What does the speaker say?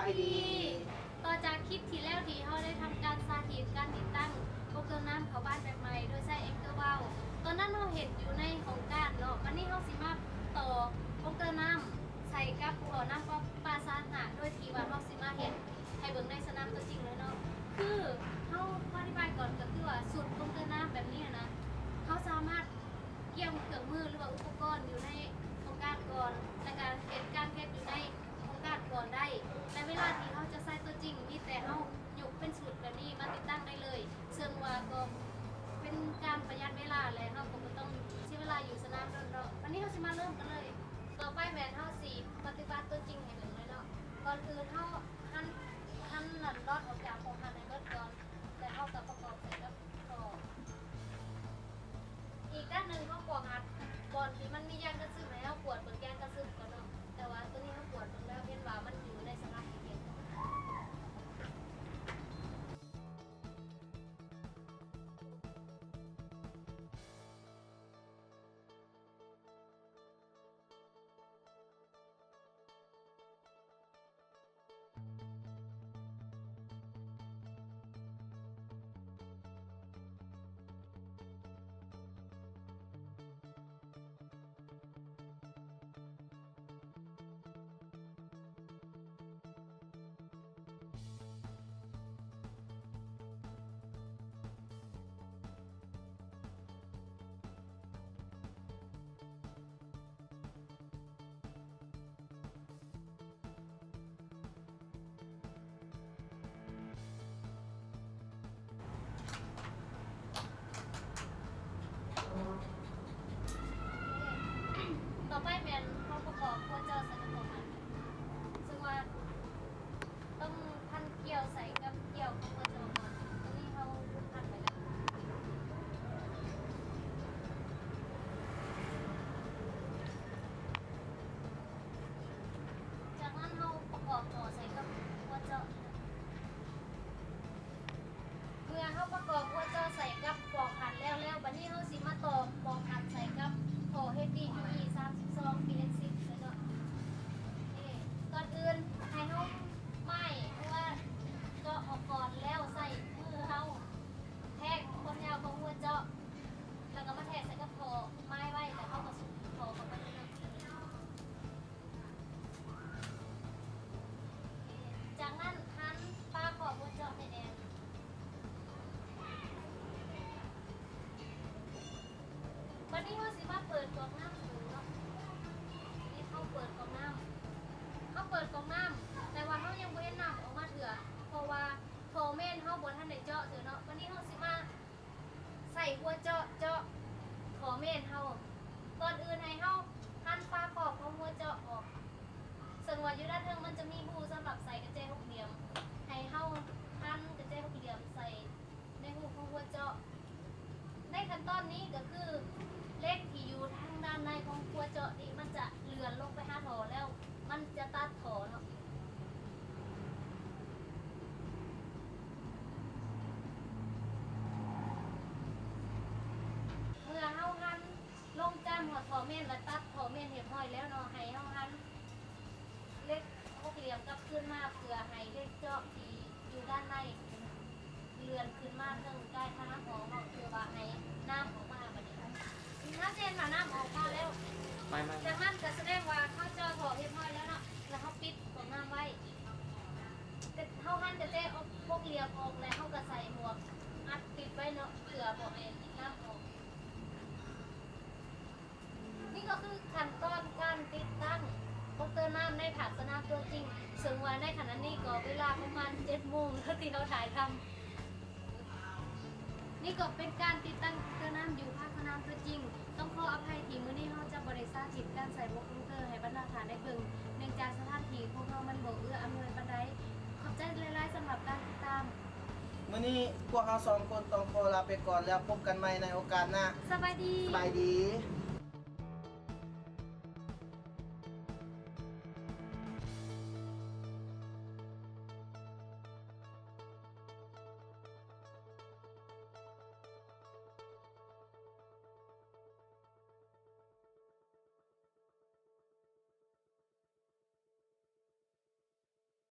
ายดีต่อจากคลิปที่แล้วที่เขาได้ทำการสาธิตการติดตั้งโปรแกรมน้ำเขาบ้านแบบใหม่โดยใช้เอ็กเกอร์วาลตอนนั้นเราเห็นอยู่ในของการเนาะวันนี้เขาสิมาต่อโปรแกรมน้ำใส่กับหัวน้ำปลาซาหะโดยที่ว่าเราสิมาเห็นให้เบิ่งในสนามตัวจริงเลยเนาะคือเขาอธิบายก่อนก็คือว่าสูตรโปรแกรมน้ำแบบนี้นะเขาสามารถเกี่ยวเครื่องมือหรือว่าอุปกรณ์อยู่ในโครงการก่อนและการเทสอยู่ในโครงการก่อนได้ในเวลาที่เขาจะใส่ตัวจริงมีแต่เขาหยุกเป็นสูตรแบบนี้มาติดตั้งได้เลยซึ่งว่าก็เป็นการประหยัดเวลาและเขาก็ไม่ต้องใช้เวลาอยู่สนามโดนๆวันนี้เขาจะมาเริ่มกันเลยต่อไปแมนเขาสีปฏิบัติตัวจริงให้เห็นเลยเนาะก่อนอื่นเขาหั่นหนันรอดออกจากของหั่นในรถก่อนแต่เขากับประกอบใส่กับต่ออีกด้านหนึ่งเขากวาดก่อนที่มันมียางกระซึมแล้วปวดเปิดยางกระซึมก่อนเนาะแต่ว่าตัวนี้เขาปวดตรงแล้วเห็นว่ามันอยู่ในสภาพที่เย็นต่อไปแมนเขาประกอบควรจะใส่กระบอกมันซึ่งว่าต้องพันเกี่ยวใส่กับเกี่ยวของควรจะก่อนตรงนี้เขาพันไปแล้วจากนั้นเขาประกอบต่อใส่กับควรจะเมื่อเขาประกอบควรจะใส่กับปอกหันแล้วบัดนี้เขาสิมาต่อปอกหันใส่กับโถเฮดดี้ยูอี32ปีเล็กซิกเลยเนาะก่อนอื่นให้เขาไม่เพราะว่าเจาะออกก่อนแล้วใส่มือเขาแทกความยาวของหัวเจาะแล้วก็มาแทกใส่กับโถไม้ไว้แล้วเขาก็สุดโถเข้าไปเลยจากนั้นหันปลาขอบหัวเจาะให้แน่นวันนี้เขาสิมาเปิดกล่องน้ำหูเนาะนี่เขาเปิดกล่องน้ำแต่ว่าเขายังไม่ได้น้ำออกมาเถื่อเพราะว่าโทเมนเขาบนท่านได้เจาะเถื่อเนาะวันนี้เขาสิมาใส่หัวเจาะโทเมนเขาก่อนอื่นให้เขาหั่นปลาขอบของหัวเจาะออกส่วนว่าอยู่ด้านเทิงมันจะมีบูสำหรับใส่กระเจี๊ยบหกเหลี่ยมให้เขาหั่นกระเจี๊ยบหกเหลี่ยมใส่ในหูของหัวเจาะในขั้นตอนนี้ก็คือเล็กที่อยู่ทางด้านในของหัวเจาะนี่มันจะเลื่อนลงไปหาถอแล้วมันจะตัดถอเนาะเมื่อเฮาหั่นลงจานหัวถอเม่นและตัดถอเม่นเรียบร้อยแล้วเนาะให้เฮาหั่นเล็กหกเหลี่ยมกลับขึ้นมาเพื่อให้เล็กเจาะที่อยู่ด้านในเลื่อนขึ้นมาเรื่องใกล้ทางน้ำของเราคือว่าให้น้ำออกมาแบบนี้ถ้าเจนมาน้ำออกมาแล้วจากนั้นจะแสดงว่าเขาเจาะถอเรียบร้อยแล้วเนาะแล้วเขาปิดของน้ำไว้เขาหั่นจะเจ๊เอาพวกเหลี่ยมออกแล้วเขาก็ใส่หมวกอัดปิดไว้เนาะเผื่อบอกเองน้ำออกนี่ก็คือขั้นตอนการติดตั้งโปรแกรมน้ำในถังสนามตัวจริงซึ่งว่าในขณะนี้ก็เวลาประมาณ7 โมงแล้วที่เราถ่ายทำนี่ก็เป็นการติดตั้งโปรแกรมน้ำอยู่ภาคสนามตัวจริงต้องขออภัยที่มื้อนี้เราจะบริษัทติดการใส่โปรแกรมให้บรรดาฐานได้เบิ่งเนื่องจากสถานที่พวกเรามันบ่เอื้ออำนวยปานใดขอบใจหลายๆสำหรับการติดตามมื้อนี้พวกเรา2 คนต้องขอลาไปก่อนแล้วพบกันใหม่ในโอกาสหน้าสบายดีสบายดี